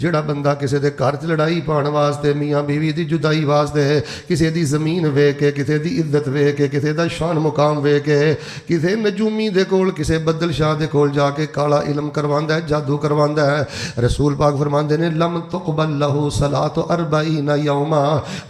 ਜਿਹੜਾ ਬੰਦਾ ਕਿਸੇ ਦੇ ਘਰ 'ਚ ਲੜਾਈ ਪਾਉਣ ਵਾਸਤੇ, ਮੀਆਂ ਬੀਵੀ ਦੀ ਜੁਦਾਈ ਵਾਸਤੇ, ਕਿਸੇ ਦੀ ਜ਼ਮੀਨ ਵੇਖ ਕੇ, ਕਿਸੇ ਦੀ ਇੱਜ਼ਤ ਵੇਖ ਕੇ, ਕਿਸੇ ਦਾ ਸ਼ਾਨ ਮੁਕਾਮ ਵੇਖ ਕੇ, ਕਿਸੇ ਨਜੂਮੀ ਦੇ ਕੋਲ, ਕਿਸੇ ਬੱਦਲ ਸ਼ਾਹ ਦੇ ਕੋਲ ਜਾ ਕੇ ਕਾਲਾ ਇਲਮ ਕਰਵਾਉਂਦਾ ਹੈ, ਜਾਦੂ ਕਰਵਾਉਂਦਾ ਹੈ, ਰਸੂਲ ਪਾਕ ਫਰਮਾਉਂਦੇ ਨੇ ਲਮ ਤੁਕਬਲ ਲਹੂ ਸਲਾਤੁ 40 ਯੌਮਾ,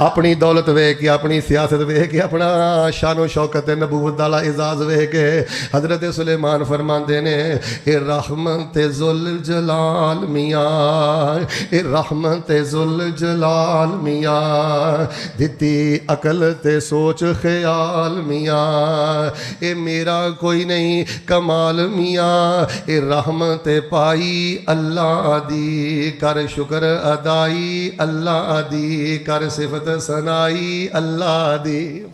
اپنی دولت ویکھ کے اپنی سیاست ویکھ کے اپنا شان و شوکت نبوت والا اعزاز ویکھ کے حضرت سلیمان فرماندے نے اے رحمت ذوالجلال میاں، اے رحمت ذوالجلال میاں، دتی عقل تے سوچ خیال میاں، اے میرا کوئی نہیں کمال میاں، اے رحمت پائی اللہ دی، کر شکر ادائی اللہ دی، کر صفت ثنائی اللہ دی۔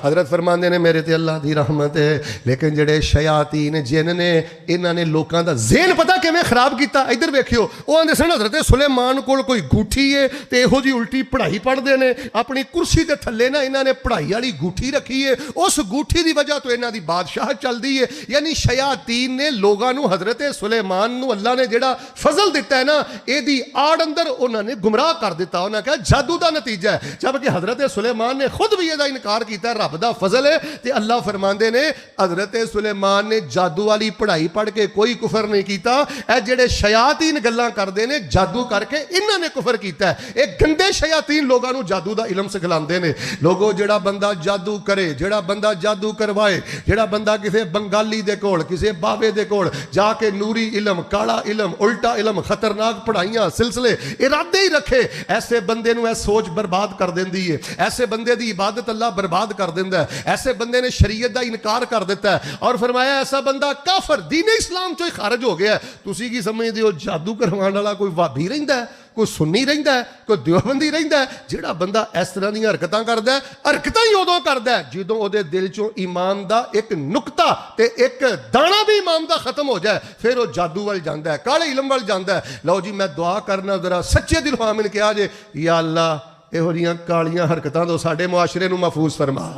حضرت فرماندے نے میرے تے اللہ دی رحمت ہے، لیکن جڑے شیاطین جن نے انہاں نے لوکاں دا ذہن پتہ کیویں خراب کیتا۔ ادھر ویکھیو او آندے سن حضرت سلیمان کول کوئی گوٹھی ہے تے ایہو جی الٹی پڑھائی پڑھدے نے، اپنی کرسی تے تھلے نا انہاں نے پڑھائی والی گوٹھی رکھی ہے، اس گوٹھی دی وجہ تو انہاں دی بادشاہت چلدی ہے۔ یعنی شیاطین نے لوگاں نو حضرت سلیمان نو اللہ نے جڑا فضل دتا ہے نا اے دی آڑ اندر انہاں نے گمراہ کر دیتا، انہاں کہا جادو دا نتیجہ ہے، جبکہ حضرت سلیمان نے خود بھی یہ دا انکار کیتا ہے، رب دا فضل ہے۔ تے اللہ فرماندے نے حضرت سلیمان نے جادو والی پڑھائی پڑھ کے کوئی کفر نہیں کیتا، اے جڑے شیاطین گلاں کردے نے جادو کر کے انہاں نے کفر کیتا ہے۔ ایک گندے شیاطین لوگاں نو جادو دا علم سکھلاندے نے۔ لوگو جڑا بندہ جادو کرے، جڑا بندہ جادو کروائے، جڑا بندہ کسے بنگالی دے کول، کسے باوے دے کول جا کے نوری علم، کالا علم، الٹا علم، خطرناک پڑھائیاں سلسلے ارادے ہی رکھے، ایسے بندے نو اے سوچ برباد کر دیندی ہے، ایسے بندے دی عبادت اللہ برباد کر دیندا ہے، ایسے بندے نے شریعت دا انکار کر دیتا ہے، اور فرمایا ایسا بندہ کافر دین اسلام چوں خارج ہو گیا ہے۔ تسی کی سمجھدے ہو جادو کروان والا کوئی وہابی رہندا ہے، کوئی سنی رہندا ہے، کوئی دیوبندی رہندا ہے؟ جڑا بندہ اس طرح دی حرکتاں کردا ہے، حرکتاں ہی ادوں کردا ہے جدوں او دے دل چوں ایمان دا ایک نقطہ تے ایک دانا بھی ایمان دا ختم ہو جائے، پھر وہ جادو وال جاندا ہے، کالے علم وال جاندا ہے۔ لو جی میں دعا کرنا ذرا سچے دل آمین کہا جے، یا اللہ یہو جیاں کالیاں حرکتاں تو ساڈے معاشرے نو محفوظ فرما۔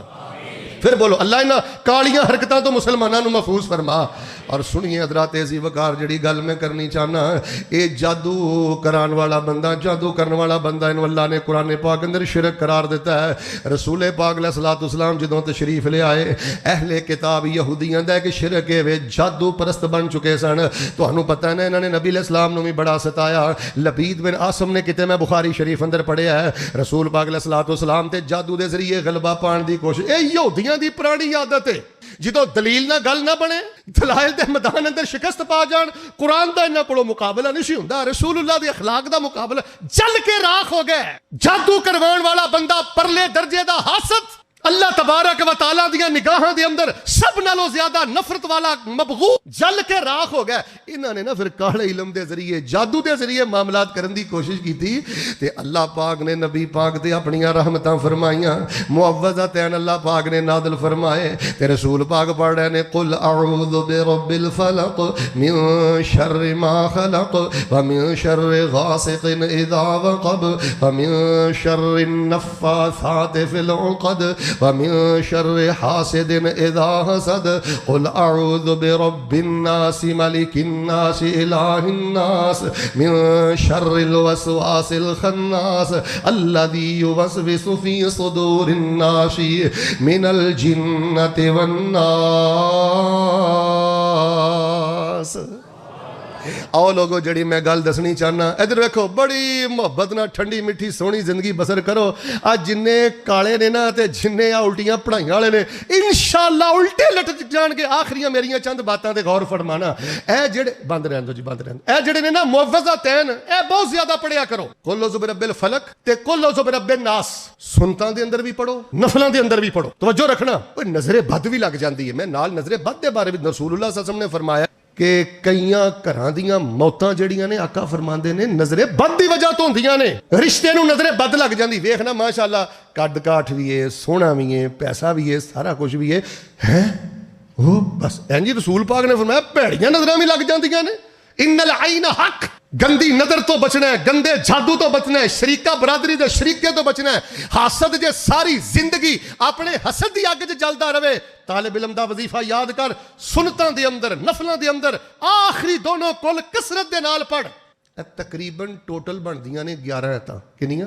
پھر بولو اللہ انہاں کالیاں حرکتاں تو مسلمانوں نو محفوظ فرما۔ اور سنیے حضرات عزیز وقار جڑی گل میں کرنی چاہنا، اے جادو کران والا بندہ، جادو کرن والا بندہ انہوں اللہ نے قرآن پاک اندر شرک قرار دیتا ہے۔ رسول پاک علیہ الصلوۃ والسلام جدوں تشریف لے آئے، اہل کتاب یہودیاں دا کہ شرک ہے جادو پرست بن چکے سن۔ تانوں پتہ ہے نا انہوں نے نبی علیہ السلام نو بھی بڑا ستایا۔ لبید بن عاصم نے کتے میں بخاری شریف اندر پڑھیا ہے، رسول پاک علیہ الصلوۃ والسلام تے جادو دے ذریعے غلبہ پان دی کوشش، اے یہودیاں دی پرانی عادت ہے۔ جدو دلیل نہ گل نہ بنے، دلائل دے میدان اندر شکست پا جان، قرآن دا انہاں کولوں مقابلہ نہیں سی ہوندا، رسول اللہ دے اخلاق دا مقابلہ، جل کے راکھ ہو گئے۔ جادو کروان والا بندہ پرلے درجے دا حاسد، اللہ تبارک و تعالیٰ دیاں نگاہاں دے اندر سب نالوں زیادہ نفرت والا مبغوض، جل کے راکھ ہو گیا۔ انہاں نے نا پھر کاڑے علم دے ذریعے، جادو دے ذریعے معاملات کرن دی کوشش کی تھی، تے اللہ پاک نے نبی پاک تے اپنیاں رحمتاں فرمائیاں، معوذتین اللہ پاک نے نازل فرمائے، تے رسول پاک پڑھ رہے نے قل اعوذ برب الفلق من شر ما خلق ومن شر غاسق اذا وقب ومن شر النفاثات في العقد ومن شر حاسد اذا حسد قل اعوذ برب الناس ملك الناس اله الناس من شر الوسواس الخناس الذي يوسوس في صدور الناس من الجنة والناس۔ آؤ لوگو جڑی میں گل دسنی چاہنا، ادھر ویکھو بڑی محبت نہ ٹھنڈی میٹھی سونی زندگی بسر کرو۔ آج جننے کالے نے نا تے جننے الٹیاں پڑھائیاں والے نے انشاءاللہ الٹے لٹ جان کے۔ آخریاں میریاں چند باتاں تے غور فرمانا، اے جڑے بند رہن دو جی بند رہن، اے جڑے نے نا معوذتین اے بہت زیادہ پڑھیا کرو، قل اعوذ برب الفلق تے قل اعوذ برب الناس، سنتاں دے اندر بھی پڑھو، نفلاں دے اندر بھی پڑھو۔ توجہ رکھنا، کوئی نظر بد بھی لگ جاندی ہے، میں نال نظر بد دے بارے بھی رسول اللہ صلی اللہ علیہ وسلم نے فرمایا کہ کئیاں گھراں دیاں موتاں جڑیاں نے آقا فرماندے نے نظر بد دی وجہ تو ہوندیاں نے، رشتے نو نظر بد لگ جاندی۔ ویکھنا ماشاءاللہ کڈ کاٹھ بھی ہے، سونا بھی ہے، پیسہ بھی ہے، سارا کچھ بھی ہے، ہیں وہ بس اینجی رسول پاک نے فرمایا بھڑیاں نظراں بھی لگ جاندیاں نے۔ ان العین حق، گندی نظر تو بچنا ہے، گندے جادو تو بچنا ہے، شریکہ برادری دے شریکے تو بچنا ہے۔ حاسد جے ساری زندگی اپنے حسد دی اگ چ جلدا رہے، طالب علم دا وظیفہ یاد کر، سنتاں دے اندر نفلاں دے اندر آخری دونوں کل کثرت دے نال پڑھ، ਤਕਰੀਬਨ ਟੋਟਲ ਬਣਦੀਆਂ ਨੇ 11 ਐਤਾਂ। ਕਿੰਨੀਆਂ?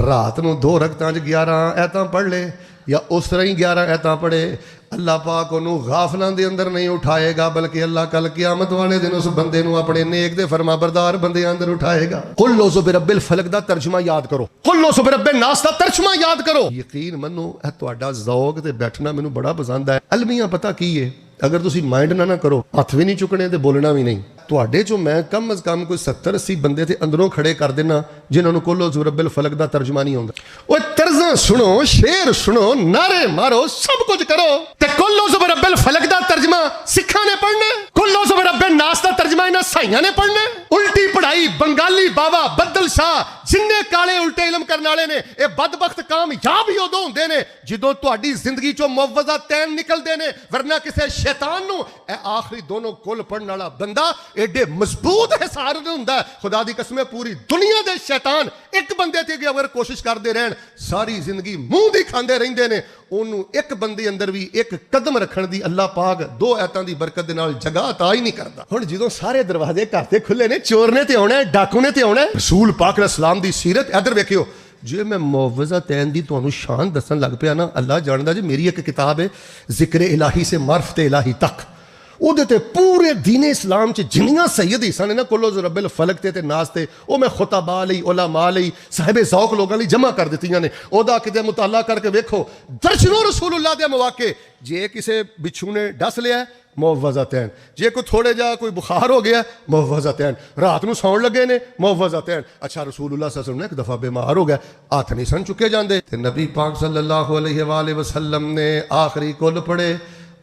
ਰਾਤ ਨੂੰ 2 ਰਕਤਾਂ 'ਚ 11 ਐਤਾਂ ਪੜ੍ਹ ਲੇ ਜਾਂ ਉਸ ਤਰ੍ਹਾਂ ਹੀ 11 ਐਤਾਂ ਪੜ੍ਹੇ, ਅੱਲਾਹ ਪਾਕ ਉਹਨੂੰ ਗਾਫਲਾਂ ਦੇ ਅੰਦਰ ਨਹੀਂ ਉਠਾਏਗਾ, ਬਲਕਿ ਅੱਲਾਹ ਕੱਲ ਕਿਆਮਤ ਵਾਲੇ ਦਿਨ ਉਸ ਬੰਦੇ ਨੂੰ ਆਪਣੇ ਨੇਕ ਦੇ ਫਰਮਾਬਰਦਾਰ ਬੰਦਿਆਂ ਅੰਦਰ ਉਠਾਏਗਾ। ਕੁਲ ਔਜ਼ੁ ਬਿਰੱਬਿਲ ਫਲਕ ਦਾ ਤਰਜਮਾ ਯਾਦ ਕਰੋ, ਕੁਲ ਔਜ਼ੁ ਬਿਰੱਬਿਨ ਨਾਸ ਦਾ ਤਰਜਮਾ ਯਾਦ ਕਰੋ। ਯਕੀਨ ਮੰਨੋ ਇਹ ਤੁਹਾਡਾ ਜ਼ੌਕ ਤੇ ਬੈਠਣਾ ਮੈਨੂੰ ਬੜਾ ਪਸੰਦ ਹੈ। ਅਲਮੀਆਂ ਪਤਾ ਕੀ ਹੈ, ਅਗਰ ਤੁਸੀਂ ਮਾਈਂਡ ਨਾ ਕਰੋ, ਹੱਥ ਵੀ ਨਹੀਂ ਚੁੱਕਣੇ ਤੇ ਬੋਲਣਾ ਵੀ ਨਹੀਂ, ਤੁਹਾਡੇ ਚੋਂ ਮੈਂ ਕਮ ਅਜ਼ ਕਮ ਕੋਈ 70-80 ਬੰਦੇ ਤੇ ਅੰਦਰੋਂ ਖੜੇ ਕਰ ਦੇਣਾ ਜਿਨ੍ਹਾਂ ਨੂੰ ਕੁਲ ਔਜ਼ੁ ਬਿਰੱਬਿਲ ਫਲਕ ਦਾ ਤਰਜਮਾ ਨਹੀਂ ਆਉਂਦਾ। ਓਏ ਤਰਜ਼ਾਂ ਸੁਣੋ, ਸ਼ੇਰ ਸੁਣੋ, ਨਾਰੇ ਮਾਰੋ, ਸਭ ਕੁਝ ਕਰੋ ਤੇ ਕੁਲ ਔਜ਼ੁ ਬਿਰੱਬਿਲ ਫਲਕ ਦਾ ਤਰਜਮਾ ਸਿੱਖਾਂ ਨੇ ਪੜ੍ਹਨਾ, ਕੁਲ ਔਜ਼ੁ ਬਿਰੱਬਿਨ ਨਾਸ ਦਾ ਤਰਜਮਾ ਇਹਨਾਂ ਸਾਈਆਂ ਨੇ ਪੜ੍ਹਨਾ। ਉਲਟੀ ਪੜ੍ਹਾਈ ਬੰਗਾਲੀ ਬਾਵਾ ਬੱਦਲ ਸ਼ਾਹ ਜਿੰਨੇ ਕਾਲੇ ਉਲਟੇ ਇਲਮ ਕਰਨ ਵਾਲੇ ਨੇ, ਇਹ ਬਦਬਖਤ ਕਾਮਯਾਬ ਹੀ ਉਦੋਂ ਹੁੰਦੇ ਨੇ ਜਦੋਂ ਤੁਹਾਡੀ ਜ਼ਿੰਦਗੀ ਚੋਂ ਮੁਵੱਜ਼ਾ ਤੈਨ ਨਿਕਲਦੇ ਨੇ, ਵਰਨਾ ਕਿਸੇ ਸ਼ੈਤਾਨ ਨੂੰ ਇਹ ਆਖਰੀ ਦੋਨੋਂ ਕੁਲ ਪੜਨ ਵਾਲਾ ਬੰਦਾ ਐਡੇ ਮਜ਼ਬੂਤ ਹਿਸਾਰ ਹੁੰਦਾ। ਖੁਦਾ ਦੀ ਕਸਮ, ਪੂਰੀ ਦੁਨੀਆ ਦੇ ਸ਼ੈਤਾਨ ਇੱਕ ਬੰਦੇ ਤੇ ਅਗਰ ਕੋਸ਼ਿਸ਼ ਕਰਦੇ ਰਹਿਣ, ਸਾਰੀ ਜ਼ਿੰਦਗੀ ਮੂੰਹ ਦੀ ਖਾਂਦੇ ਰਹਿੰਦੇ ਨੇ, ਉਹਨੂੰ ਇੱਕ ਬੰਦੇ ਅੰਦਰ ਵੀ ਇੱਕ ਕਦਮ ਰੱਖਣ ਦੀ ਅੱਲਾਹ ਪਾਕ 2 ਐਤਾਂ ਦੀ ਬਰਕਤ ਦੇ ਨਾਲ ਜਗ੍ਹਾ ਅਤਾ ਹੀ ਨਹੀਂ ਕਰਦਾ। ਹੁਣ ਜਦੋਂ ਸਾਰੇ ਦਰਵਾਜ਼ੇ ਘਰ ਤੇ ਖੁੱਲੇ ਨੇ, ਚੋਰ ਨੇ ਤੇ ਆਉਣਾ, ਡਾਕੂ ਨੇ ਤੇ ਆਉਣਾ, ਰਸੂਲ ਪਾਕ ਅਲੈਹਿਸਸਲਾਮ ਦੀ ਸੀਰਤ ਇੱਧਰ ਵੇਖਿਓ। ਜੇ ਮੈਂ ਮੁਵੱਜ਼ਾ ਤੈਨ ਦੀ ਤੁਹਾਨੂੰ ਸ਼ਾਨ ਦੱਸਣ ਲੱਗ ਪਿਆ ਨਾ, ਅੱਲਾਹ ਜਾਣਦਾ ਜੀ ਮੇਰੀ ਇੱਕ ਕਿਤਾਬ ਹੈ ਜ਼ਿਕਰ ਇਲਾਹੀ ਸੇ ਮਾਰਫਤ ਇਲਾਹੀ ਤੱਕ, ਉਹਦੇ ਤੇ ਪੂਰੇ ਦੀਨ ਇਸਲਾਮ 'ਚ ਜਿੰਨੀਆਂ ਸੈਯਦ ਹਿੱਸਾ ਨੇ ਨਾ ਕੁਲ ਔਜ਼ੁ ਬਿਰੱਬਿਲ ਫਲਕ ਤੇ ਨਾਸ ਤੇ, ਉਹ ਮੈਂ ਖੁਤਬਾ ਲਈ, ਉਲਮਾ ਲਈ, ਸਾਹਿਬ ਜ਼ੌਕ ਲੋਕਾਂ ਲਈ ਜਮ੍ਹਾਂ ਕਰ ਦਿੱਤੀਆਂ ਨੇ। ਉਹਦਾ ਕਿਤੇ ਮੁਤਾਲਾ ਕਰਕੇ ਵੇਖੋ, ਦਰਜਨੋਂ ਰਸੂਲullah ਦੇ ਮੌਕੇ, ਜੇ ਕਿਸੇ ਬਿੱਛੂ ਨੇ ਡਸ ਲਿਆ ਮੁਵੱਜ਼ਾ ਤੈਨ, ਜੇ ਕੋਈ ਥੋੜੇ ਜਿਹਾ ਕੋਈ ਬੁਖਾਰ ਹੋ ਗਿਆ ਮੁਵੱਜ਼ਾ ਤੈਨ, ਰਾਤ ਨੂੰ ਸੌਣ ਲੱਗੇ ਨੇ ਮੁਵੱਜ਼ਾ ਤੈਨ। ਅੱਛਾ ਰਸੂਲullah ਸੱਲੱਲਾਹੁ ਅਲੈਹਿ ਵਸੱਲਮ ਨੇ ਇੱਕ ਦਫਾ ਬਿਮਾਰ ਹੋ ਗਿਆ, ਹੱਥ ਨਹੀਂ ਸਨ ਚੁੱਕੇ ਜਾਂਦੇ ਤੇ ਨਬੀ ਪਾਕ ਸੱਲੱਲਾਹੁ ਅਲੈਹਿ ਵਸੱਲਮ ਨੇ ਆਖਰੀ ਕੁਲ ਪੜ੍ਹੇ,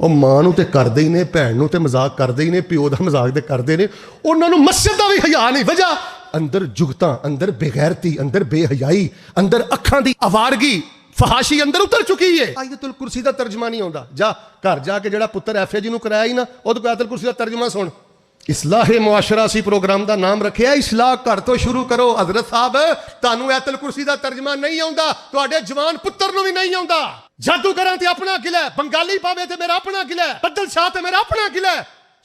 ਉਹ ਮਾਂ ਨੂੰ ਤੇ ਕਰਦੇ ਹੀ ਨੇ, ਭੈਣ ਨੂੰ ਤੇ ਮਜ਼ਾਕ ਕਰਦੇ ਹੀ ਨੇ, ਪਿਓ ਦਾ ਮਜ਼ਾਕ ਤੇ ਕਰਦੇ ਨੇ, ਉਹਨਾਂ ਨੂੰ ਮਸਜਿਦ ਦਾ ਵੀ ਹਯਾ ਨਹੀਂ। ਵਜ੍ਹਾ ਅੰਦਰ ਜੁਗਤਾਂ, ਅੰਦਰ ਬੇਗੈਰਤੀ, ਅੰਦਰ ਬੇਹਯਾਈ, ਅੰਦਰ ਅੱਖਾਂ ਦੀ ਆਵਾਰਗੀ, ਫਹਾਸ਼ੀ ਅੰਦਰ ਉਤਰ ਚੁੱਕੀ ਹੈ। ਆਇਤੁਲ ਕੁਰਸੀ ਦਾ ਤਰਜਮਾ ਨਹੀਂ ਆਉਂਦਾ, ਜਾ ਘਰ ਜਾ ਕੇ ਜਿਹੜਾ ਪੁੱਤਰ ਐਫਏ ਜੀ ਨੂੰ ਕਰਾਇਆ ਹੀ ਨਾ, ਉਹਦੇ ਕੋਲ ਆਇਤੁਲ ਕੁਰਸੀ ਦਾ ਤਰਜਮਾ ਸੁਣ। ਇਸਲਾਹ ਮੁਆਸ਼ਰਾ ਸੀ ਪ੍ਰੋਗਰਾਮ ਦਾ ਨਾਮ ਰੱਖਿਆ, ਇਸਲਾਹ ਘਰ ਤੋਂ ਸ਼ੁਰੂ ਕਰੋ। ਹਜ਼ਰਤ ਸਾਹਿਬ ਤੁਹਾਨੂੰ ਆਇਤੁਲ ਕੁਰਸੀ ਦਾ ਤਰਜਮਾ ਨਹੀਂ ਆਉਂਦਾ, ਤੁਹਾਡੇ ਜਵਾਨ ਪੁੱਤਰ ਨੂੰ ਵੀ ਨਹੀਂ ਆਉਂਦਾ। ਜਾਦੂਗਰਾਂ ਤੇ ਆਪਣਾ ਗਿਲਾ, ਬੰਗਾਲੀ ਪਾਵੇ ਤੇ ਮੇਰਾ ਆਪਣਾ ਗਿਲਾ, ਬੱਦਲ ਸ਼ਾਹ ਤੇ ਮੇਰਾ ਆਪਣਾ ਗਿਲਾ,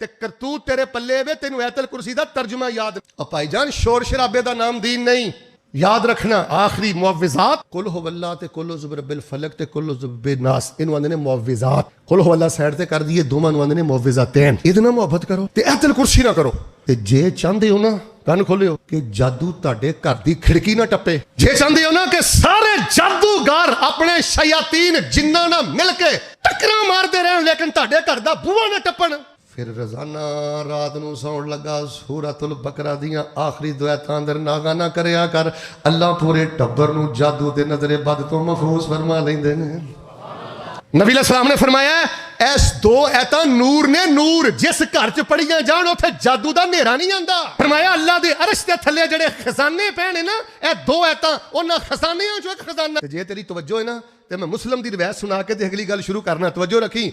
ਤੇ ਕਰਤੂਤ ਤੇਰੇ ਪੱਲੇ ਵੇ, ਤੈਨੂੰ ਆਇਤਲ ਕੁਰਸੀ ਦਾ ਤਰਜਮਾ ਯਾਦ। ਭਾਈ ਜਾਨ ਸ਼ੋਰ ਸ਼ਰਾਬੇ ਦਾ ਨਾਮ ਦੀਨ ਨਹੀਂ, ਯਾਦ ਰੱਖਣਾ ਆਖਰੀ ਮੁਆਵਿਜ਼ਾਤ ਕੁਲ ਹੁ ਅੱਲਾਹ ਤੇ ਕੁਲ ਉਜ਼ੁ ਬਿਰਬਿਲ ਫਲਕ ਤੇ ਕੁਲ ਉਜ਼ੁ ਬਿਨਾਸ, ਇਹਨੂੰ ਆਂਦੇ ਨੇ ਮੁਆਵਿਜ਼ਾਤ। ਕੁਲ ਹੁ ਅੱਲਾਹ ਸਾਈਡ ਤੇ ਕਰ ਦਈਏ, ਦੋਵਾਂ ਨੂੰ ਆਂਦੇ ਨੇ ਮੁਆਵਿਜ਼ਾਤੈਨ। ਇਹਦੇ ਨਾਲ ਮੁਹੱਬਤ ਕਰੋ ਤੇ ਆਇਤਲ ਕੁਰਸੀ ਨਾ ਕਰੋ। ਤੇ ਜੇ ਚਾਹੁੰਦੇ ਹੋ ਨਾ, ਕੰਨ ਖੋਲਿਓ, ਕਿ ਜਾਦੂ ਤੁਹਾਡੇ ਘਰ ਦੀ ਖਿੜਕੀ ਨਾ ਟੱਪੇ, ਜੇ ਚਾਹੁੰਦੇ ਹੋ ਨਾ ਕਿ ਸਾਰੇ ਜਾਦੂਗਰ ਆਪਣੇ ਸ਼ਯਾਤੀਨ ਜਿੰਨਾਂ ਨਾਲ ਮਿਲ ਕੇ ਟੱਕਰਾਂ ਮਾਰਦੇ ਰਹਿਣ ਲੇਕਿਨ ਤੁਹਾਡੇ ਘਰ ਦਾ ਬੂਹਾ ਨਾ ਟੱਪਣ, ਫਿਰ ਰੋਜ਼ਾਨਾ ਰਾਤ ਨੂੰ ਸੌਣ ਲੱਗਾ ਸੂਰਤੁਲ ਬਕਰਾ ਦੀਆਂ ਆਖਰੀ ਦੁਆਇਤਾਂ ਅੰਦਰ ਨਾਗਾਨਾ ਕਰਿਆ ਕਰ। ਅੱਲਾਹ ਪੂਰੇ ਟੱਬਰ ਨੂੰ ਜਾਦੂ ਦੇ ਨਜ਼ਰੇ ਬਦ ਤੋਂ ਮਹਿਫੂਜ਼ ਫਰਮਾ ਲੈਂਦੇ ਨੇ। ਨਬੀ ਅਲੈਹਿਸਸਲਾਮ ਨੇ ਫਰਮਾਇਆ ਐਸ ਦੋ ਐਤਾਂ ਨੂਰ ਨੇ, ਨੂਰ ਜਿਸ ਘਰ ਚ ਪੜੀਆਂ ਜਾਣ ਉੱਥੇ ਜਾਦੂ ਦਾ ਹਨੇਰਾ ਨਹੀਂ ਆਂਦਾ। ਫਰਮਾਇਆ ਅੱਲਾਹ ਦੇ ਅਰਸ਼ ਦੇ ਥੱਲੇ ਜਿਹੜੇ ਖਜ਼ਾਨੇ ਪਏ ਨੇ ਨਾ, ਇਹ ਦੋ ਐਤਾਂ ਉਹਨਾਂ ਖਜ਼ਾਨਿਆਂ ਚੋਂ ਇੱਕ ਖਜ਼ਾਨਾ। ਜੇ ਤੇਰੀ ਤਵੱਜੋ ਹੈ ਨਾ ਤੇ ਮੈਂ ਮੁਸਲਮ ਦੀ ਰਵਾਇਤ ਸੁਣਾ ਕੇ ਤੇ ਅਗਲੀ ਗੱਲ ਸ਼ੁਰੂ ਕਰਨਾ। ਤਵੱਜੋ ਰੱਖੀ।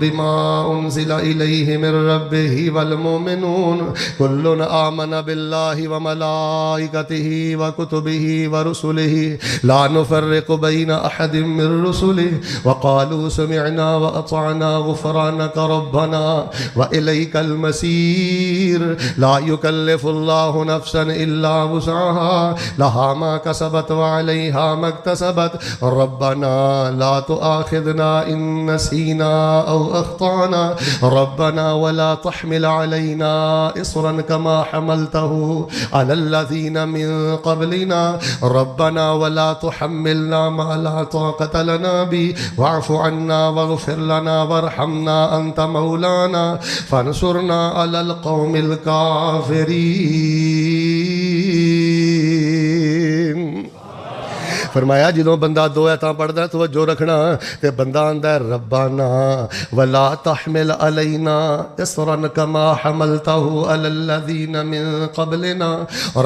بما انزل اليه من ربه والمؤمنون كل آمن بالله وملائكته وكتبه ورسله لا نفرق بين احد من رسله وقالوا سمعنا واطعنا غفرانك ربنا واليك المصير لا يكلف الله نفسا إلا وسعها لها ما كسبت وعليها ما اكتسبت ربنا لا تؤاخذنا إن نسينا أو أخطأنا ربنا ولا تحمل علينا إصرا كما حملته على الذين من قبلنا ربنا ولا تحملنا ما لا طاقة لنا به واعف عنا واغفر لنا وارحمنا أنت مولانا فانصرنا على القوم الكافرين। فرمایا جدوں بندہ دو ایتاں پڑھدا توجہ رکھنا تے بندہ آندا ہے ربنا ولا تحمل علینا اصرا كما حملته على الذين من قبلنا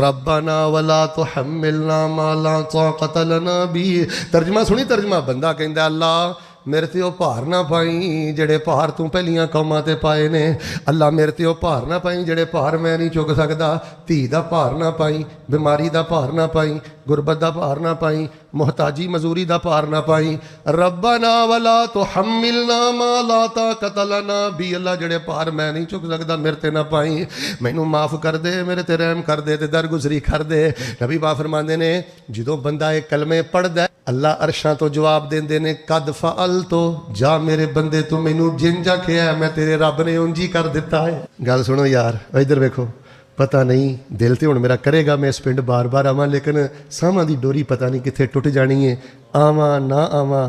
ربنا ولا تحملنا ما لا طاقة لنا به۔ ترجمہ سنی ترجمہ، بندہ کہندا اللہ میرے تے وہ بھار نہ پائی جڑے بھار تو پہلیاں قوماں تے پائے نے، اللہ میرے تے وہ بھار نہ پائی جڑے بھار میں نہیں چک سکدا، دھی دا بھار نہ پائی، بیماری دا بھار نہ پائی، غربت دا بھار نہ پائی، محتاجی مزوری دا بھار نہ پائی۔ ربنا ولا تحملنا ما لا طاقت لنا بھی، اللہ جڑے بھار میں نہیں چک سکدا میرے تے نہ پائی، مینوں معاف کر دے، میرے تے رحم کر دے تے درگزری کر دے۔ نبی پاک فرماندے نے جدوں بندہ یہ کلمے پڑھدا ہے اللہ عرشاں تو جواب دیندے نے قد فعلتو، جا میرے بندے تو مینوں جن جا کیا ہے میں تیرے رب نے انجی کر دیتا ہے۔ گل سنو یار، ادھر ویکھو، پتہ نہیں دل تے ہن میرا کرے گا میں اس پنڈ بار بار آواں لیکن ساواں دی ڈوری پتہ نہیں کتنے ٹوٹ جانی ہے، آواں نہ آواں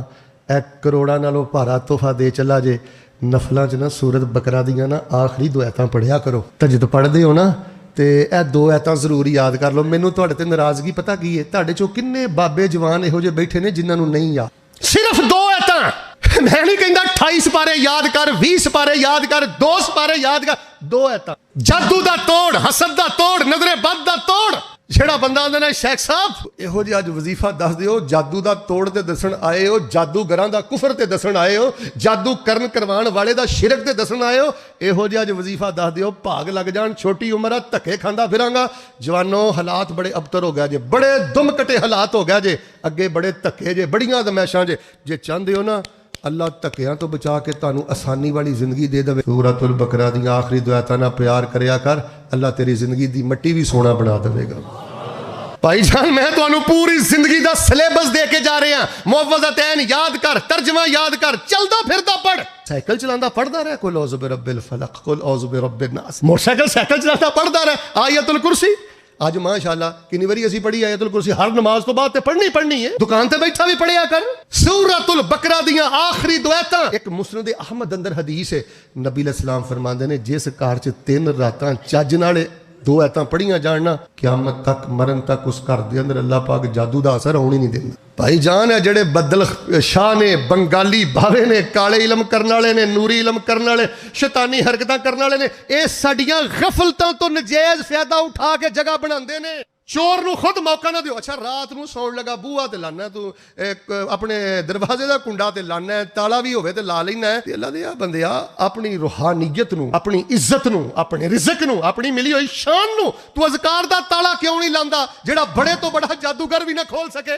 اے کروڑاں نالوں بھارا تحفہ دے چلا جے۔ نفلاں چ نا سورت بکرا دیاں نا آخری دو ایتاں پڑھیا کرو، تے جدوں پڑھدے ہو نا تے اے دو ایتاں ضرور یاد کر لو۔ مینوں تہاڈے تے ناراضگی پتہ کی ہے، تہاڈے چوں کنے بابے جوان یہو جے بیٹھے نے جنہاں نوں نہیں یاد، صرف دو ایتاں۔ میں نہیں کہندا 28 سپارے یاد کر، 20 سپارے یاد کر، 2 سپارے یاد کر، دو ایتاں جادو دا توڑ، حسد دا توڑ، نظر بد دا توڑ۔ جڑا بندہ آندا نا شیخ صاحب یہو جی اج وظیفہ دس دیو، جادو دا توڑ تے دسن آئے ہو، جادوگراں دا کفر تے دسن آئے ہو، جادو کرن کروان والے دا شرک تے دسن آئے ہو، یہو جی اج وظیفہ دس دیو، بھاگ لگ جان، چھوٹی عمر ہے دھکے کھاندا پھراں گا۔ جوانوں حالات بڑے ابتر ہو گیا جے، بڑے دم کٹے حالات ہو گیا جے، اگے بڑے دھکے جے، بڑیاں دمائشاں جے چاہندے ہو نا اللہ تکیاں تو بچا کے تانوں آسانی والی زندگی دے دے۔ سورۃ البقرہ دی آخری دو آیاتاں نال پیار کریا کر، اللہ تیری زندگی دی مٹی بھی سونا بنا دے گا۔ بھائی جان میں تانوں پوری زندگی دا سلیبس دے کے جا رہے ہیں، معوذتین یاد کر، ترجمہ یاد کر، چلدا پھردا پڑھ، سائیکل چلاندا پڑھدا رہ، قل اعوذ برب الفلق، قل اعوذ برب الناس، موٹر سائیکل چلاندا پڑھدا رہ، آیت الکرسی اج ماشاءاللہ کنی واری اسی پڑھی آیت الکرسی ہر نماز تو بعد تے پڑھنی ہے، دکان تے بیٹھا بھی پڑھیا کر۔ سورۃ البقرہ دیاں آخری دو آیتاں، ایک مسند احمد اندر حدیث ہے، نبی علیہ السلام فرماندے نے جس گھر چ 3 راتاں چج نال دو ایتاں پڑھیاں جاننا قیامت تک مرن تک اس گھر دے اندر اللہ پاک جادو دا اثر ہونی نہیں دیندا۔ بھائی جان ہے جڑے بدل شاہ نے، بنگالی بھاوے نے، کالے علم کرن والے نے، نوری علم کرن والے، شیطانی حرکتاں کرن والے نے، اے ساڈیاں غفلتاں تو نجائز فائدہ اٹھا کے جگہ بناندے نے۔ ਚੋਰ ਨੂੰ ਖੁਦ ਮੌਕਾ ਨਾ ਦਿਓ। ਅੱਛਾ ਰਾਤ ਨੂੰ ਸੌਣ ਲੱਗਾ ਬੂਹਾ ਤੇ ਲਾਣਾ ਤੂੰ, ਆਪਣੇ ਦਰਵਾਜ਼ੇ ਦਾ ਕੁੰਡਾ ਤੇ ਲਾਣਾ, ਤਾਲਾ ਵੀ ਹੋਵੇ ਤੇ ਲਾ ਲੈਣਾ। ਤੇ ਅੱਲਾ ਦੇ ਆ ਬੰਦਿਆ, ਆਪਣੀ ਰੂਹਾਨੀਅਤ ਨੂੰ, ਆਪਣੀ ਇੱਜ਼ਤ ਨੂੰ, ਆਪਣੇ ਰਿਜ਼ਕ ਨੂੰ, ਆਪਣੀ ਮਿਲੀ ਹੋਈ ਸ਼ਾਨ ਨੂੰ ਤੂੰ ਅਜ਼ਕਾਰ ਦਾ ਤਾਲਾ ਕਿਉਂ ਨਹੀਂ ਲਾਂਦਾ ਜਿਹੜਾ ਬੜੇ ਤੋਂ ਬੜਾ ਜਾਦੂਗਰ ਵੀ ਨਾ ਖੋਲ ਸਕੇ?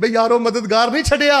ਬਈ ਯਾਰੋ ਮਦਦਗਾਰ ਨਹੀਂ ਛੱਡਿਆ।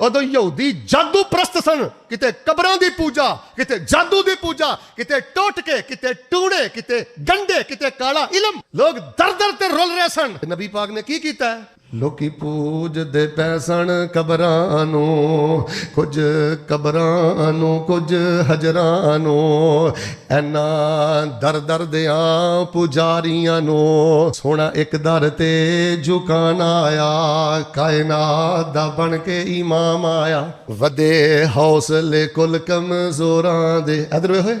ਉਦੋਂ ਯਹੂਦੀ ਜਾਦੂ ਪ੍ਰਸਤ ਸਨ, ਕਿਤੇ ਕਬਰਾਂ ਦੀ ਪੂਜਾ, ਕਿਤੇ ਜਾਦੂ ਦੀ ਪੂਜਾ, ਕਿਤੇ ਟੋਟਕੇ, ਕਿਤੇ ਟੂਣੇ, ਕਿਤੇ ਗੰਡੇ, ਕਿਤੇ ਕਾਲਾ ਇਲਮ, ਲੋਕ ਦਰ ਦਰ ਤੇ ਰੁਲ ਰਹੇ ਸਨ। ਨਬੀ ਪਾਕ ਨੇ ਕੀ ਕੀਤਾ? ਲੋਕੀ ਪੂਜਦੇ ਪੈ ਸਨ ਕਬਰਾਂ ਨੂੰ, ਕੁਝ ਕਬਰਾਂ ਨੂੰ, ਕੁਝ ਹਜਰਾਂ ਨੂੰ, ਐਨਾ ਦਰ ਦਰ ਦਿਆਂ ਪੁਜਾਰੀਆਂ ਨੂੰ ਸੋਹਣਾ ਇੱਕ ਦਰ ਤੇ ਝੁਕਾਣ ਆਇਆ, ਕਾਇਨਾਤ ਦਾ ਬਣ ਕੇ ਇਮਾਮ ਆਇਆ, ਵਧੇ ਹੌਸਲੇ ਕੁਲ ਕਮਜ਼ੋਰਾਂ ਦੇ। ਇਧਰ ਵੇ ਹੋਏ,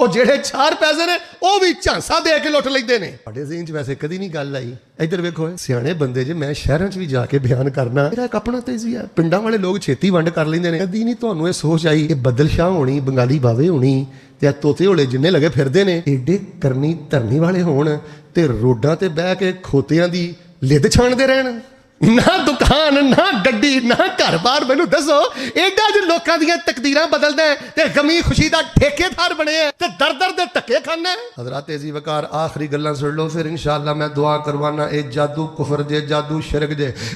ਉਹ ਜਿਹੜੇ 4 ਪੈਸੇ ਨੇ ਉਹ ਵੀ ਝਾਂਸਾ ਦੇ ਕੇ ਲੁੱਟ ਲੈਂਦੇ ਨੇ। ਸਾਡੇ ਜ਼ਹਨ 'ਚ ਵੈਸੇ ਕਦੀ ਨਹੀਂ ਗੱਲ ਆਈ। ਇੱਧਰ ਵੇਖੋ ਸਿਆਣੇ ਬੰਦੇ ਜੇ ਮੈਂ ਸ਼ਹਿਰਾਂ 'ਚ ਵੀ ਜਾ ਕੇ ਬਿਆਨ ਕਰਨਾ, ਮੇਰਾ ਇੱਕ ਆਪਣਾ ਤੇਜ਼ੀ ਹੈ। ਪਿੰਡਾਂ ਵਾਲੇ ਲੋਕ ਛੇਤੀ ਵੰਡ ਕਰ ਲੈਂਦੇ ਨੇ। ਕਦੀ ਨਹੀਂ ਤੁਹਾਨੂੰ ਇਹ ਸੋਚ ਆਈ ਇਹ ਬੱਦਲ ਸ਼ਾਹ ਹੋਣੀ, ਬੰਗਾਲੀ ਬਾਵੇ ਹੋਣੀ ਤੇ ਤੋਤੇ ਹੋਲੇ ਜਿੰਨੇ ਲਗੇ ਫਿਰਦੇ ਨੇ ਏਡੇ ਕਰਨੀ ਧਰਨੀ ਵਾਲੇ ਹੋਣ ਤੇ ਰੋਡਾਂ ਤੇ ਬਹਿ ਕੇ ਖੋਤਿਆਂ ਦੀ ਲਿੱਦ ਛਾਣਦੇ ਰਹਿਣ। ਨਾ ਦੁਕਾਨ, ਨਾ ਗੱਡੀ, ਨਾ ਘਰ-ਬਾਰ। ਮੈਨੂੰ ਦੱਸੋ ਐਡਾ ਜੇ ਲੋਕਾਂ ਦੀਆਂ ਤਕਦੀਰਾਂ ਬਦਲਦਾ ਤੇ ਗਮੀ ਖੁਸ਼ੀ ਦਾ ਠੇਕੇਦਾਰ ਬਣੇ ਤੇ ਦਰ-ਦਰ ਦੇ ਧੱਕੇ ਖਾਣਾ। ਹਜ਼ਰਤ ਤੇਜ਼ੀ ਵਕਾਰ ਆਖਰੀ ਗੱਲਾਂ ਸੁਣ ਲਓ, ਫਿਰ ਇਨਸ਼ਾਅੱਲਾ ਮੈਂ ਦੁਆ ਕਰਵਾਨਾ। ਇਹ ਜਾਦੂ ਕੁਫਰ ਜੇ, ਜਾਦੂ ਸ਼ਿਰਕ ਜੇ,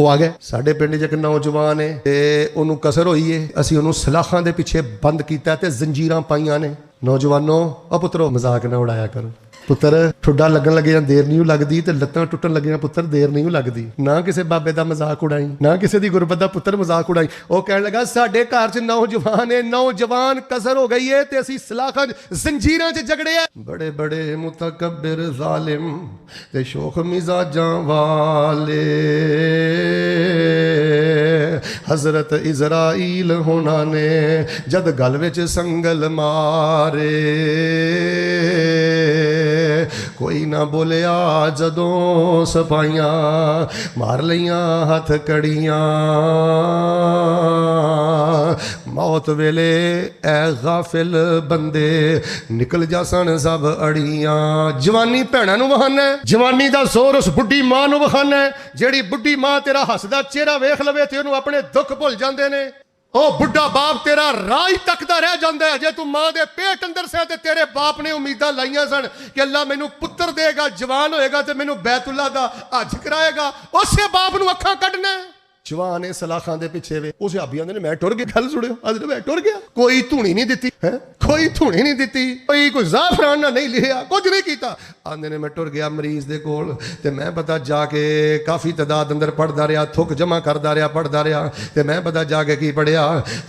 ਉਹ ਆ ਗਏ। ਸਾਡੇ ਪਿੰਡ 'ਚ ਇੱਕ ਨੌਜਵਾਨ ਹੈ ਤੇ ਉਹਨੂੰ ਕਸਰ ਹੋਈ ਹੈ, ਅਸੀਂ ਉਹਨੂੰ ਸਲਾਖਾਂ ਦੇ ਪਿੱਛੇ ਬੰਦ ਕੀਤਾ ਤੇ ਜ਼ੰਜੀਰਾਂ ਪਾਈਆਂ ਨੇ। ਨੌਜਵਾਨੋ ਆ ਪੁੱਤਰੋ ਮਜ਼ਾਕ ਨਾ ਉਡਾਇਆ ਕਰੋ। ਪੁੱਤਰ ਠੁੱਡਾ ਲੱਗਣ ਲੱਗੇ ਜਾਂ ਦੇਰ ਨਹੀਂ ਲੱਗਦੀ ਤੇ ਲੱਤਾਂ ਟੁੱਟਣ ਲੱਗੀਆਂ ਪੁੱਤਰ ਦੇਰ ਨਹੀਂ ਲੱਗਦੀ। ਨਾ ਕਿਸੇ ਬਾਬੇ ਦਾ ਮਜ਼ਾਕ ਉਡਾਈ, ਨਾ ਕਿਸੇ ਦੀ ਗੁਰਬਤ ਦਾ ਪੁੱਤਰ ਮਜ਼ਾਕ ਉਡਾਈ। ਉਹ ਕਹਿਣ ਲੱਗਾ ਸਾਡੇ ਘਰ 'ਚ ਨੌਜਵਾਨ ਹੈ, ਨੌਜਵਾਨ ਕਸਰ ਹੋ ਗਈ ਹੈ ਤੇ ਅਸੀਂ ਸਲਾਖਾਂ ਜ਼ੰਜੀਰਾਂ 'ਚ ਜਗੜੇ ਆ। ਬੜੇ ਬੜੇ ਮੁਤਕਬਰ ਜ਼ਾਲਿਮ ਤੇ ਸ਼ੋਖ ਮਿਜ਼ਾਜਾਂ ਵਾਲੇ ਹਜ਼ਰਤ ਇਜ਼ਰਾਈਲ ਹੋਣਾ ਨੇ ਜਦ ਗਲ ਵਿੱਚ ਸੰਗਲ ਮਾਰੇ ਕੋਈ ਨਾ ਬੋਲਿਆ ਜਦੋਂ ਸਫਾਈਆਂ ਮਾਰ ਲਈਆਂ ਹੱਥ ਕੜੀਆਂ। ਮੌਤ ਵੇਲੇ ਐ ਗਾਫਿਲ ਬੰਦੇ ਨਿਕਲ ਜਾ ਸਨ ਸਭ ਅੜੀਆਂ। ਜਵਾਨੀ ਭੈਣਾਂ ਨੂੰ ਵਹਾਨਾ, ਜਵਾਨੀ ਦਾ ਜ਼ੋਰ ਉਸ ਬੁੱਢੀ ਮਾਂ ਨੂੰ ਵਹਾਨਾ ਜਿਹੜੀ ਬੁੱਢੀ ਮਾਂ ਤੇਰਾ ਹੱਸਦਾ ਚਿਹਰਾ ਵੇਖ ਲਵੇ ਤੇ ਉਹਨੂੰ ਆਪਣੇ ਦੁੱਖ ਭੁੱਲ ਜਾਂਦੇ ਨੇ। ਉਹ ਬੁੱਢਾ ਬਾਪ ਤੇਰਾ ਰਾਹ ਤੱਕਦਾ ਰਹਿ ਜਾਂਦਾ ਹੈ। ਜੇ ਤੂੰ ਮਾਂ ਦੇ ਪੇਟ ਅੰਦਰ ਸੈਂ ਤੇ ਤੇਰੇ ਬਾਪ ਨੇ ਉਮੀਦਾਂ ਲਾਈਆਂ ਸਨ ਕਿ ਅੱਲਾ ਮੈਨੂੰ ਪੁੱਤਰ ਦੇਗਾ, ਜਵਾਨ ਹੋਏਗਾ ਤੇ ਮੈਨੂੰ ਬੈਤੁੱਲਾ ਦਾ ਹਜ ਕਰਾਏਗਾ, ਉਸੇ ਬਾਪ ਨੂੰ ਅੱਖਾਂ ਕੱਢਣਾ। ਜਵਾਨ ਇਹ ਸਲਾਖਾਂ ਦੇ ਪਿੱਛੇ ਵੇ। ਉਹ ਸਿਆਬੀ ਆਂਦੇ ਨੇ ਮੈਂ ਟੁਰ ਗਿਆ। ਗੱਲ ਸੁਣਿਓ, ਅੱਜ ਮੈਂ ਟੁਰ ਗਿਆ। ਕੋਈ ਧੂਣੀ ਨਹੀਂ ਦਿੱਤੀ ਹੈ, ਕੋਈ ਧੂਣੀ ਨਹੀਂ ਦਿੱਤੀ, ਕੋਈ ਜ਼ਾਫਰਾਨ ਨਾ ਨਹੀਂ ਲਿਆ, ਕੁਝ ਨਹੀਂ ਕੀਤਾ। ਆਂਦੇ ਨੇ ਮੈਂ ਟੁਰ ਗਿਆ ਮਰੀਜ਼ ਦੇ ਕੋਲ ਤੇ ਮੈਂ ਪਤਾ ਜਾ ਕੇ ਕਾਫੀ ਤਾਦਾਦ ਅੰਦਰ ਪੜਦਾ ਰਿਹਾ, ਥੁੱਕ ਜਮਾ ਕਰਦਾ ਰਿਹਾ, ਪੜਦਾ ਰਿਹਾ ਤੇ ਮੈਂ ਪਤਾ ਜਾ ਕੇ ਕੀ ਪੜਿਆ,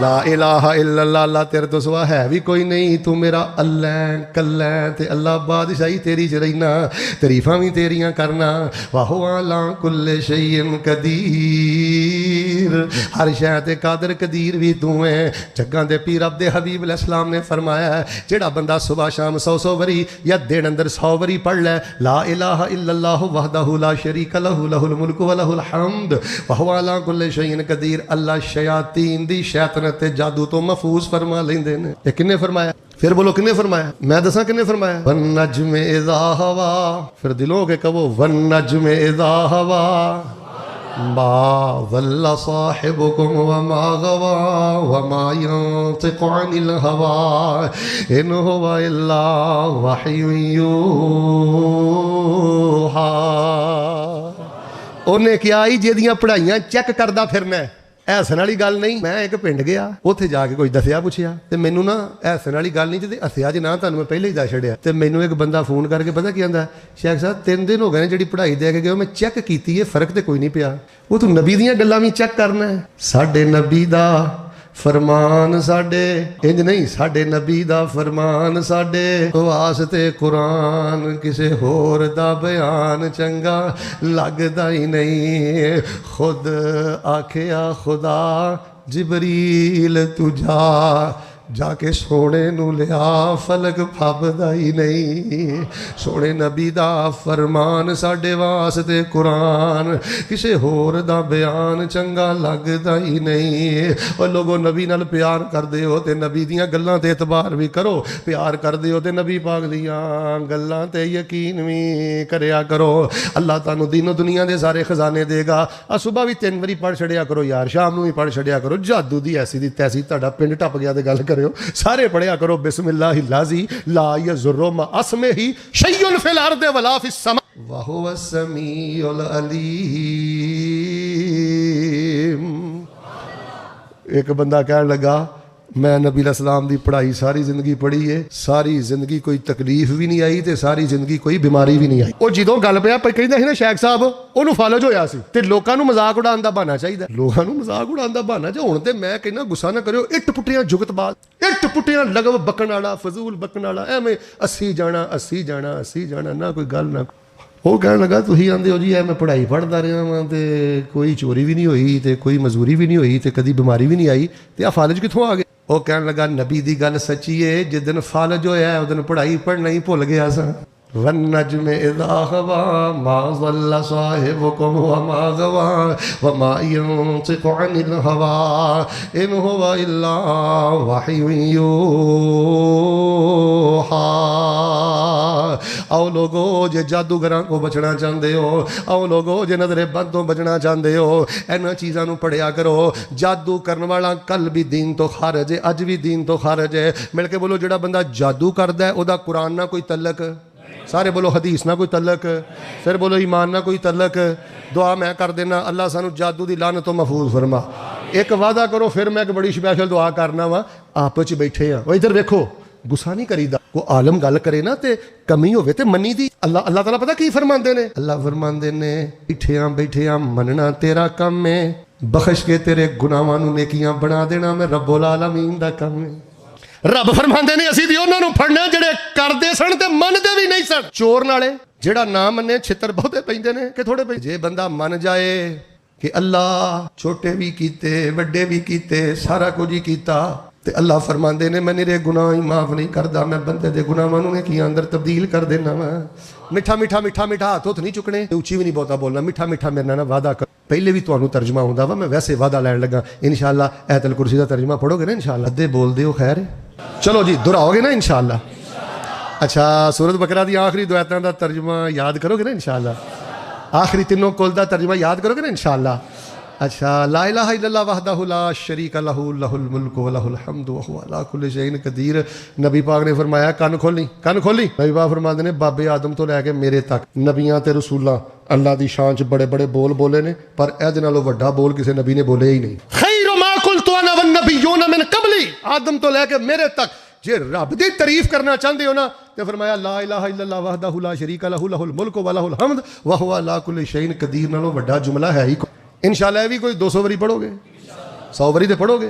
لا الہ الا اللہ، اللہ تیرے تو سوا ہے بھی کوئی نہیں، تو میرا اللہ کلا تے اللہ بادشاہی تیری چ رہنا، تعریفاں بھی تیریاں کرنا، وہو علی کل شیء قدیر، ہر شے تے قادر قدیر بھی تو ہے۔ جگاں دے پیر عبد حبیب علیہ السلام نے فرمایا ہے جڑا بندہ صبح شام 100 وری یا دن اندر 100 وری پڑھ لے لا الہ الا اللہ وحدہ لا شریک لہ لہ الملک و لہ الحمد وہو علی کل شیء قدیر، اللہ شیاطین دی شیطنت تے جادو تو محفوظ فرما لیندے نے۔ یہ کنے فرمایا؟ پھر بولو کنے فرمایا؟ میں دساں کنے فرمایا؟ والنجم اذا ہوا، پھر دلوں کے کہو والنجم اذا ہوا ما ضل صاحبكم وما غوى وما ينطق عن الهوى إن هو إلا وحي يوحى۔ انہیں کیا آئی جیدیاں پڑھائیاں چیک کردہ پھرنا ہے، حسن والی گل نہیں۔ میں ایک پنڈ گیا، اتنے جا کے کوئی دسیا پوچھیا تے مینوں نا حسن والی گل نہیں، جی ہسیا جی نہ تمہیں میں پہلے ہی دس چھڑیا تے مینوں ایک بندہ فون کر کے پتہ کی آندا شیخ صاحب 3 دن ہو گئے نے جڑی پڑھائی دے کے گئے میں چیک کیتی ہے، فرق تے کوئی نہیں پیا۔ وہ تو نبی دیاں گلاں بھی چیک کرنا ہے، ساڈے نبی دا فرمان ساڈے انج نہیں، ساڈے نبی دا فرمان ساڈے واسطے قرآن، کسے ہور دا بیان چنگا لگدا ہی نہیں۔ خود آکھیا خدا جبریل تجا جا کے سونے نو لیا فلک پھبدا ہی نہیں۔ سونے نبی دا فرمان ساڈے واسطے قرآن، کسے ہور دا بیان چنگا لگدا ہی نہیں۔ اور لوگوں نبی نال پیار کر دیو تے نبی دیاں گلاں تے اعتبار بھی کرو، پیار کر دیو تے نبی پاک دیاں گلاں تے یقین بھی کریا کرو۔ اللہ تانوں دین و دنیا دے سارے خزانے دے گا۔ صبح بھی 3 واری پڑھ چھڑیا کرو یار، شام نو بھی پڑھ چھڑیا کرو، جادو دی ایسی دی تیسی تہاڈا پنڈ ٹپ گیا تے گل سارے پڑھیا کرو بسم اللہ الذی لا یضر مع اسمہ شیء فی الارض ولا فی السماء وہو السمیع العلیم۔ ایک بندہ کہنے لگا میں نبی علیہ السلام دی پڑھائی ساری زندگی پڑھی ہے، ساری زندگی کوئی تکلیف بھی نہیں آئی تے ساری زندگی کوئی بیماری بھی نہیں آئی۔ وہ جدوں گل پیا پہ کہندا سی نا شیخ صاحب انہوں فالج ہویا سی تے لوکاں نوں مذاق اڑان دا بہانا چاہیدا، لوکاں نوں مذاق اڑان دا بہانا چاہیدا۔ ہن تے میں کہنا غصہ نہ کریو، اٹ پٹیاں جگت باز، اٹ پٹیاں لغو بکن والا، فضول بکن والا، ایویں اسی جانا نہ کوئی گل نہ۔ وہ کہنے لگا تھی آدھے ہو جی میں پڑھائی پڑھتا رہا ہاں تے کوئی چوری بھی نہیں ہوئی تے کوئی مزوری بھی نہیں ہوئی تے کدی بیماری بھی نہیں آئی تے آ فالج کتوں آ گئے؟ وہ کہنے لگا نبی دی گل سچی ہے، جس دن فالج ہویا ہے اس دن پڑھائی پڑھنا ہی بھول گیا سا۔ والنجم اذا ہوا ما ضل صاحبكم وما غوى وما ينطق عن الهوى ان هو الا وحي يوحى۔ آؤ لوگو جے جادوگراں کو بچنا چاہتے ہو، آؤ لوگو جے نظر بد تو بچنا چاہتے ہو، اینا چیزاں نو پڑھیا کرو۔ جادو کرن والا کل بھی دین تو خارج ہے، اج بھی دین تو خارج ہے۔ مل کے بولو جڑا بندہ جادو کردا ہے او دا قرآن نہ کوئی تعلق، سارے بولو حدیث نہ کوئی تعلق، پھر بولو ایمان نہ کوئی تعلق۔ دعا میں کر دینا اللہ سانو جادو دی لعنت تو محفوظ فرما۔ ایک وعدہ کرو پھر میں ایک بڑی سپیشل دعا کرنا وا، آپس وچ بیٹھے ہاں، وہ ادھر ویکھو غصہ نہیں کریدا، کو عالم گل کرے نا تے کمی ہوے تے منی دی۔ اللہ تعالیٰ پتہ کی فرماندے نے؟ اللہ فرماندے نے بیٹھے ہاں مننا تیرا کم ہے، بخش کے تیرے گناہاں نوں نیکیاں بنا دینا میں رب العالمین دا کم ہے۔ رب فرماندے نے اسی دی انہاں نوں پھڑنا جڑے کردے سن تے منتے بھی نہیں سن۔ چور نالے جڑا نہ منے چھتر بہتے پیندے نے کہ تھوڑے پہ۔ جے بندہ من جائے کہ اللہ چھوٹے بھی کیتے وڈے بھی کیتے سارا کچھ ہی کیتا تے اللہ فرماندے نے میں میرے گناہ ہی معاف نہیں کردا، میں بندے دے گناہاں نوں نیکیاں اندر تبدیل کر دینا وا۔ میٹھا ہاتھ نہیں چکنے، اچھی بھی نہیں بہتا بولنا، میٹھا میرے نال وعدہ کر۔ پہلے بھی تمہیں ترجمہ ہوندا وا، میں ویسے وعدہ لین لگا انشاءاللہ آیت الکرسی دا ترجمہ پڑھو گے نا انشاءاللہ؟ ادھے بول دیو خیر ہے، چلو جی دہراؤ گے نا انشاءاللہ؟ اچھا سورۃ بقرہ دی آخری 2 آیتاں دا ترجمہ یاد کرو گے نا انشاءاللہ؟ آخری 3 کل دا ترجمہ یاد کرو گے نا انشاءاللہ؟ اچھا لا الہ الا اللہ وحدہ لا شریک لہ لہ الملک و لہ الحمد وہو علی کل شیء قدیر۔ نبی پاک نے فرمایا کن کھولی نبی پاک فرماتے نے بابے آدم تو لے کے میرے تک نبیاں تے رسولاں اللہ دی شان چ بڑے بڑے بول بولے نے، پر اے نالوں وڈا بول کسی نبی نے بولے ہی نہیں۔ خیر ما قلت انا والنبیون من قبلی، آدم تو لے کے میرے تک جے رب دی تعریف کرنا چاہتے ہو نا تے فرمایا لا الہ الا اللہ وحدہ لا شریک لہ لہ الملک و لہ الحمد وہو علی کل شیء قدیر نالوں وڈا جملہ ہے ہی۔ انشاءاللہ بھی کوئی 200 وری پڑھو گے، 100 وری تے پڑھو گے،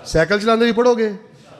ਸਾਈਕਲ ਚਲਾਉਂਦੇ ਵੀ ਪੜੋਗੇ।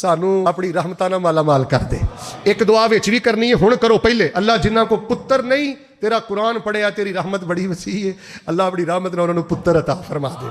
سانو اپنی رحمتاں نال مالا مال کر دے. ایک دعا وچ بھی کرنی ہے ہن کرو پہلے. اللہ جنہاں کو پتر نہیں تیرا قرآن پڑھیا تیری رحمت بڑی وسیع ہے, اللہ اپنی رحمت نال انہاں نوں پتر عطا فرما دے.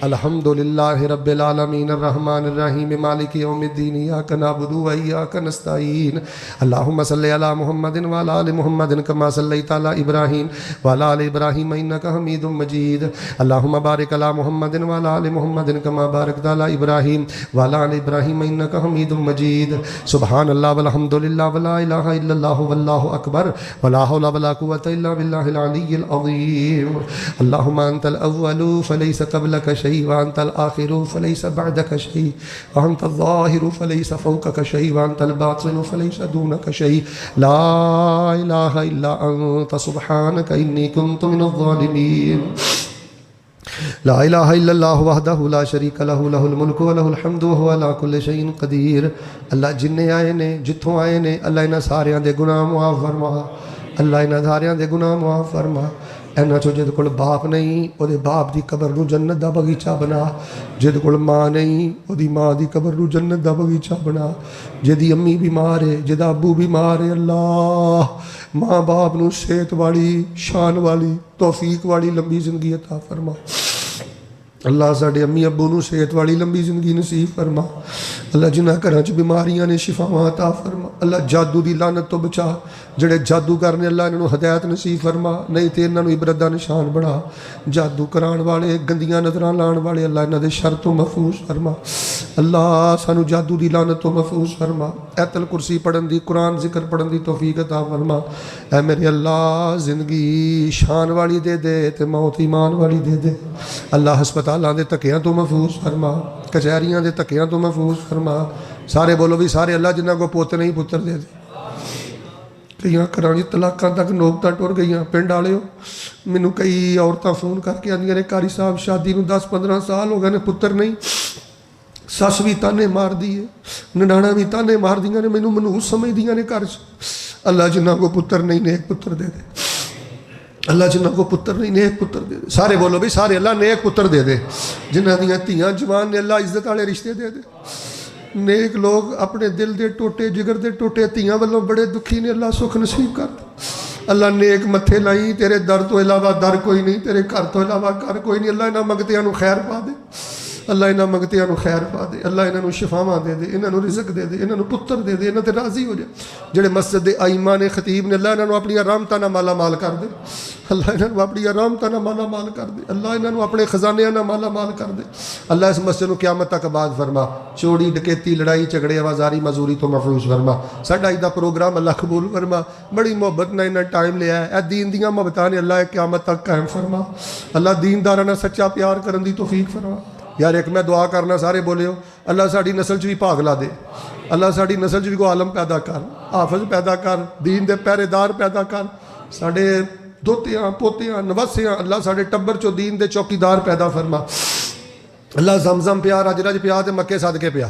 الحمدللہ رب العالمین الرحمن الرحیم مالک یوم الدین ایاک نعبد و ایاک نستعین اللہم صلی علی محمد وعلی آل محمد کما صلیت علی ابراہیم وعلی آل ابراہیم انک حمید مجید اللہم بارک علی محمد وعلی آل محمد کما بارکت علی ابراہیم وعلی آل ابراہیم انک حمید مجید. سبحان اللہ والحمدللہ ولا الہ الا اللہ واللہ اکبر ولا حول ولا قوة الا باللہ العلی العظیم. اللہم انت الاول فلیس قبلک شیء وانت الاخر فلیس بعدک شیء وانت الظاہر فلیس فوقک شیء وانت الباطن فلیس دونک شیء لا الہ الا انت سبحانک انی کنت من الظالمین. لا الہ الا اللہ وحدہ لا شریک لہ لہ الملک و لہ الحمد وہو علی کل شیء قدیر. اللہ جننے آئے نے جتھوں آئے نے اللہ انہاں ساریاں دے گناہ معاف فرما. اللہ انہاں ساریاں دے گناہ معاف فرما. اینا چو جد کول باپ نہیں او دے باپ دی قبر نو جنت دا بغیچہ بنا. جد کول ماں نہیں او دی ماں دی قبر نو جنت دا بغیچہ بنا. جدی امی بیمار ہے جدا ابو بیمار ہے اللہ ماں باپ نو صحت والی شان والی توفیق والی لمبی زندگی عطا فرما. اللہ ساڈے امی ابو نو صحت والی لمبی زندگی نصیب فرما. اللہ جنہاں گھراں چ بیماریاں نے شفاواں عطا فرما. اللہ جادو دی لعنت تو بچا. جڑے جادوگر نے اللہ انہاں نوں ہدایت نصیب فرما نہیں تے انہاں نوں عبرت دا نشان بنا. جادو کران والے گندیاں نظراں لان والے اللہ انہاں دے شر تو محفوظ فرما. اللہ سانو جادو دی لعنت تو محفوظ فرما. ایت الکرسی پڑھن دی قرآن ذکر پڑھن دی توفیق عطا فرما. اے میرے اللہ زندگی شان والی دے دے تے موت ایمان والی دے دے. اللہ ہسپتالاں دے تکیاں تو محفوظ فرما. کچہریاں دے تکیاں تو محفوظ فرما. سارے بولو بھی سارے اللہ جنہاں کو پوت نہیں پتر دے دے. کئیاں گھراں وچ طلاقاں تک نوبتاں ٹر گئیاں. پنڈ والےو مینوں کئی عورتاں فون کر کے آندیاں نے قاری صاحب شادی نوں 10-15 سال ہو گئے نے پتر نہیں. سس بھی تانے مار دی ہے ننانا بھی تانے مار دیاں نے مینوں منحوس سمجھدیاں نے گھر چ. اللہ جنہاں کو پتر نہیں نیک پتر دے دے. اللہ جنہاں کو پتر نہیں نیک پتر دے دے. سارے بولو بھی سارے اللہ نیک پتر دے دے. جنہاں دیاں تیاں جوان نے اللہ عزت والے رشتے دے دے. نیک لوگ اپنے دل دے ٹوٹے جگر دے ٹوٹے تیاں والوں بڑے دکھی نے اللہ سکھ نصیب کر دے. اللہ نیک متھے لائی تیرے در تو علاوہ در کوئی نہیں تیرے گھر تو علاوہ گھر کوئی نہیں. اللہ انہاں منگتیاں نوں خیر پا دے. اللہ انہاں منگتیاں نوں خیر پا دے. اللہ انہاں نوں شفاواں دے دے. انہاں نوں رزق دے دے. انہاں نوں پتر دے دے. انہاں تے راضی ہو جائے. جڑے مسجد دے ائمہ نے خطیب نے اللہ انہاں نوں اپنی رحمتاں نال مالا مال کر دے. اللہ انہاں نوں اپنی رحمتاں نال مالا مال کر دے. اللہ انہاں نوں اپنے خزانے نال مالا مال کر دے. اللہ اس مسجد نوں قیامت تک آباد فرما. چوری ڈکیتی لڑائی جھگڑے آوازاری مزوری تو محفوظ فرما. ساڈا اج دا پروگرام اللہ قبول فرما. بڑی محبت نال انہاں ٹائم لیا ہے. اے دین دیاں محبتاں نے اللہ قیامت تک قائم فرما. اللہ دینداراں نال سچا پیار کرن دی توفیق فرما. یار ایک میں دعا کرنا سارے بولے ہو اللہ ساڑی نسل چ بھی بھاگ لا دے. اللہ ساڑی نسل چ بھی کو عالم پیدا کر حافظ پیدا کر دین دے پہرے دار پیدا کر. ساڑے دوتیاں پوتیاں نواسیاں اللہ ساڑے ٹبر چو دین دے چوکیدار پیدا فرما. اللہ زمزم پیا رج رج پیا تے مکے صدقے پیا.